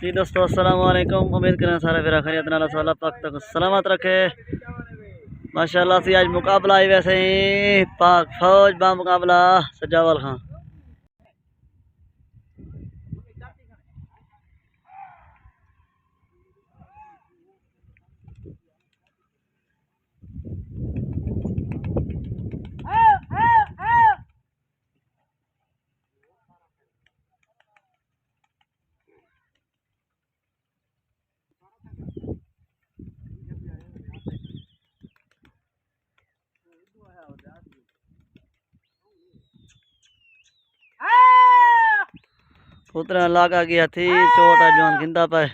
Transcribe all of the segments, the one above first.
जी दोस्तों, अस्सलाम वालेकुम। उम्मीद करें सारे मेरा खैरियत नाला साला पाक तक सलामत रखे। माशाल्लाह से आज मुकाबला ही वैसे ही पाक फौज बा मुकाबला सजावल खां। उतरा लागा गया थी चोटा जवान गिंदा पे।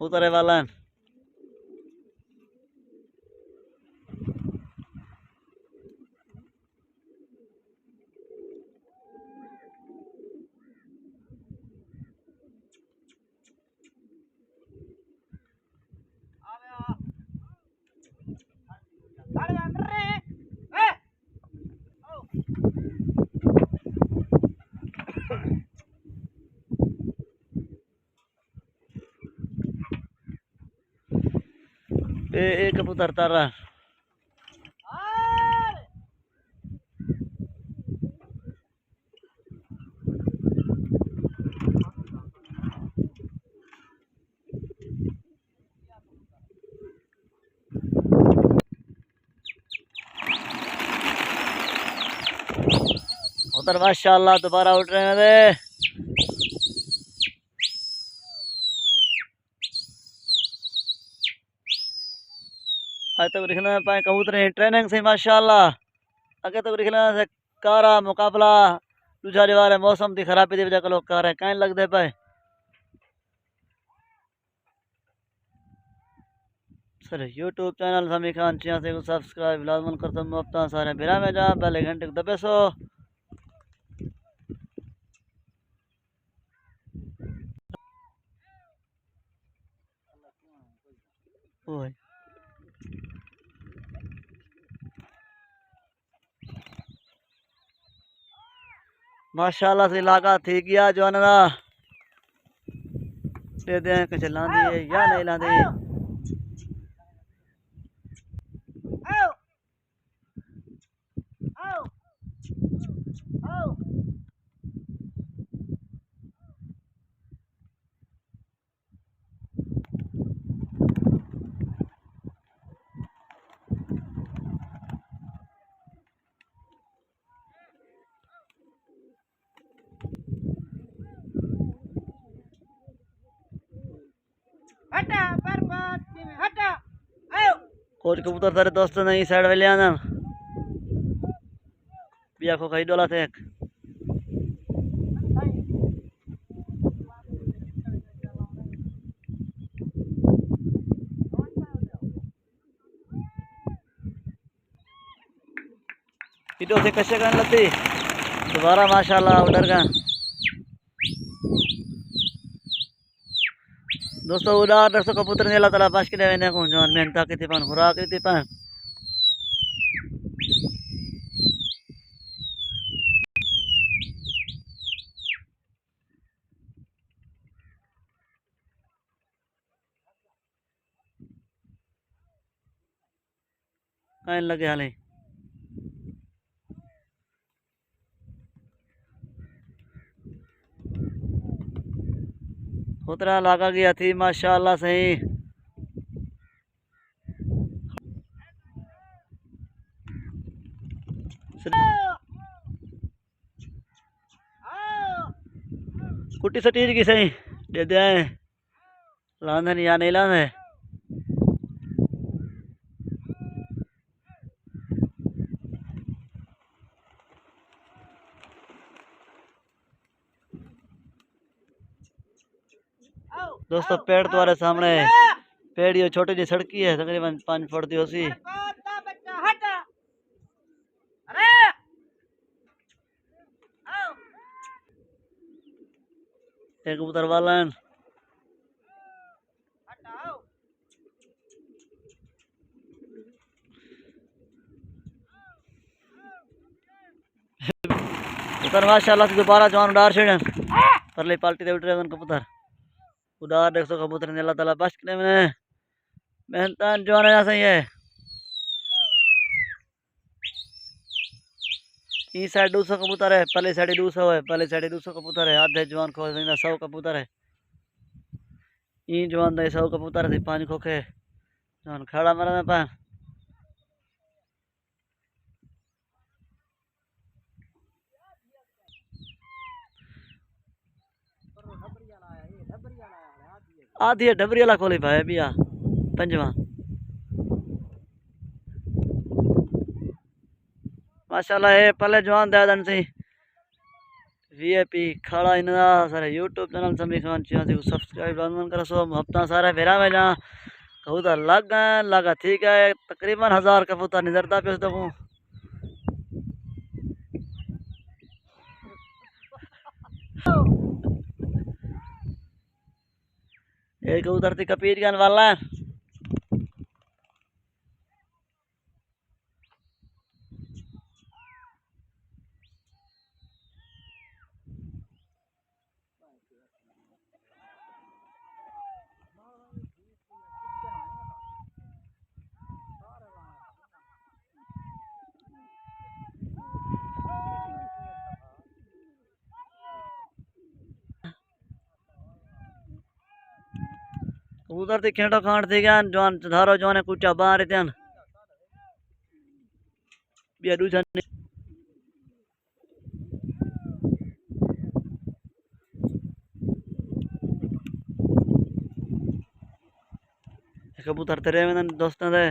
उतरे वाला एक कबूतर तारा उतर। माशाल्लाह दोबारा उठ रहे हैं। आज तक दिखना पाए कबूतर ट्रेनिंग से माशाल्लाह। आगे तक दिखना से कारा मुकाबला दूसरा दीवार मौसम की खराबी की वजह लोग कार है कहीं लगते पाए। सर यूट्यूब चैनल समी खान चिया से सब्सक्राइब लाजमन कर तुम अपना सारे बिरा में जा पहले घंटे को दबे सो। ओए माशाल्लाह से लागा थी गया जो ना दे दे के चला दी या नहीं ला दी। कोच कबूतर सारे दोस्तों नहीं साइड वाले आना बिया को कहीं डोला थे। इधर से कशे करने लगती दोबारा माशाल्लाह उधर का दोस्तों उधर दोस्तों कबूतर ने अल्लाह ताला पास के देने को जवान मेहनत की थी पान खुराक की थी पान कहीं लगे हाले उतरा लागा गया थी माशाल्लाह सही। कुट्टी सटीर की सही दे दे लांदे नहीं या नहीं लांदे। दोस्तों पेड़ तुम्हारे सामने है। पेड़ ये छोटी जी सड़की है तकरीबन 5 फुट दी होसी। एक कबूतर वाला कबूतर माशाल्लाह से दोबारा जवान उड़ार छेड़न परले पाल्टी दे उठरे कबूतर उड़ार देख सो कबूतर ने अल्लाह ताला बस करे मैंने मेहनतान जवान है सही है। ई साइड 200 कबूतर है पहले साइड 200 है पहले साइड 200 कबूतर है आधे जवान खो 100 कबूतर है। ई जवान दे 100 कबूतर थी 5 खोखे जवान खड़ा मरना पा आधी है डबरी वाला खोली भाई बिया पंजवा माशाल्लाह है पहले जवान दादन से वीआईपी खड़ा इनदा सारे यूट्यूब चैनल समी खान चिया से सब्सक्राइब लाजमन करो सो हफ्ता सारा भेरा में जा कबूतर लगा ठीक है तकरीबन 1000 कबूतर निजरता पे तो एक कबूतर थी कपीर गन वाला कबूतर थी खेटो खांड थी गया जवान धारो जवान कुचा बाहर थे बिया दूसरा कबूतर तेरे में दोस्तों दे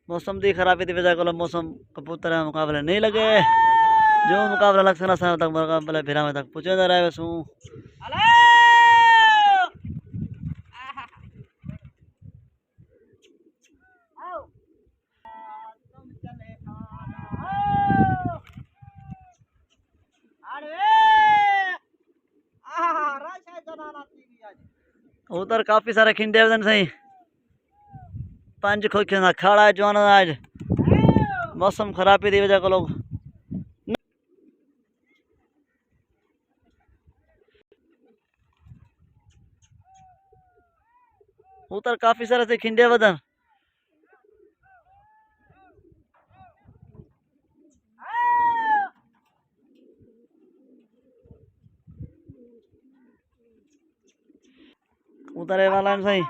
मौसम दी खराबी की वजह को मौसम कबूतर मुकाबले नहीं लगे जो मुकाबला लग सकना तक मुकाबले फिर तक पूछे जा रहा है वैसू कबूतर काफी सारे खिंडे सही 5 खोखे खाड़ा है जवान आज मौसम खराबी की वजह को लोग कबूतर काफी सारे से खिंडे वदन उतरे वाला सही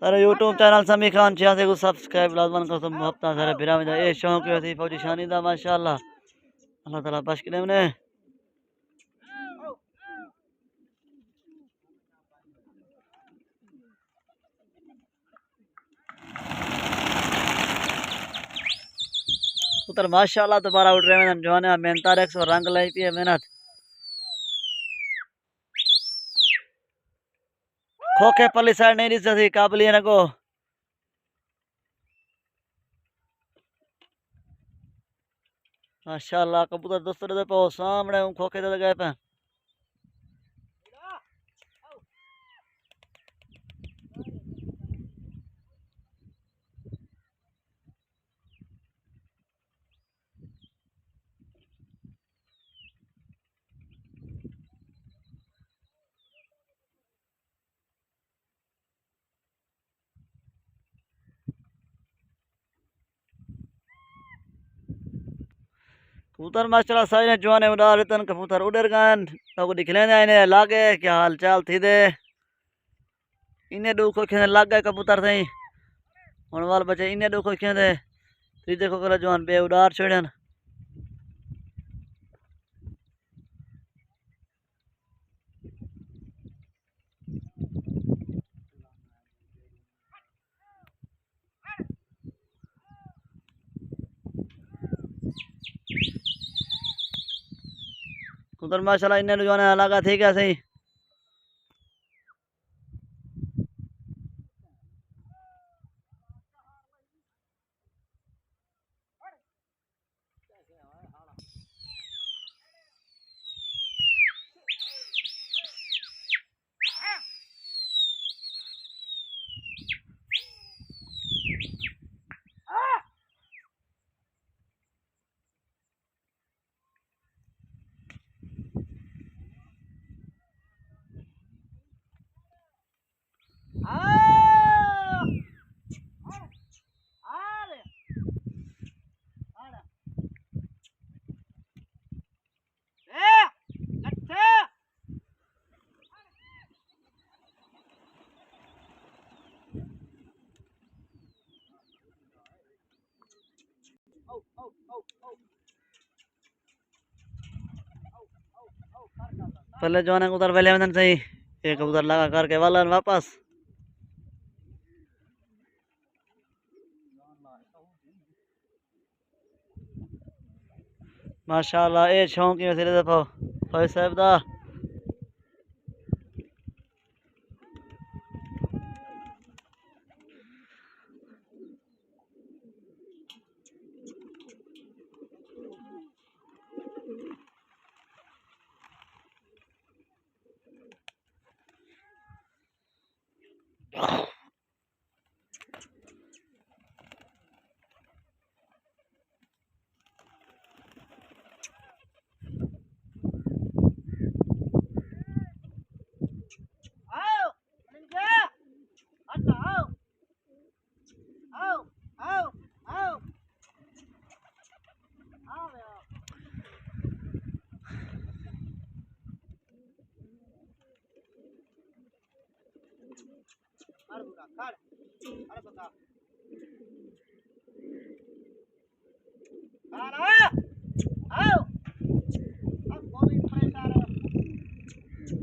सारे यूट्यूब चैनल समी खान छियासी को सब्सक्राइब लाजमन कर सब हफ्ता सारे बिरा में जाए शौक थी फौजी शानी दा माशाल्लाह अल्लाह ताला बख्श करे ने उतर माशाल्लाह दोबारा उठ रहे हैं जवान मेहनत रख सो रंग लाई पी है मेहनत खोखे पल्ली साइड नहीं दिस सी काबली है को माशाल्लाह कबूतर दोस्तों दे पे सामने खोखे दे गए पे कबूतर माशाल्लाह सारे ने जवाने उड़ा रतन कबूतर उड़र गन तो दिखले ने लागे क्या हाल चाल थी दे इन्हें दुखो खेने लग गए कबूतर थई हुन वाल बचे इन्हें दुखो खेने तीजे को कला जवान बे उड़ार छोड़न कबूतर माशाल्लाह इन्हें जवाने लगा थी क्या सही पहले जवान कबूतर पहले में सही एक कबूतर लगा करके वाला वापस माशाल्लाह ए शौक ही वैसे दफा भाई साहब दा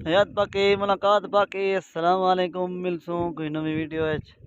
हयात बाकी मुलाकात बाकी अस्सलाम वालेकुम मिलसूं कोई नवी वीडियो है।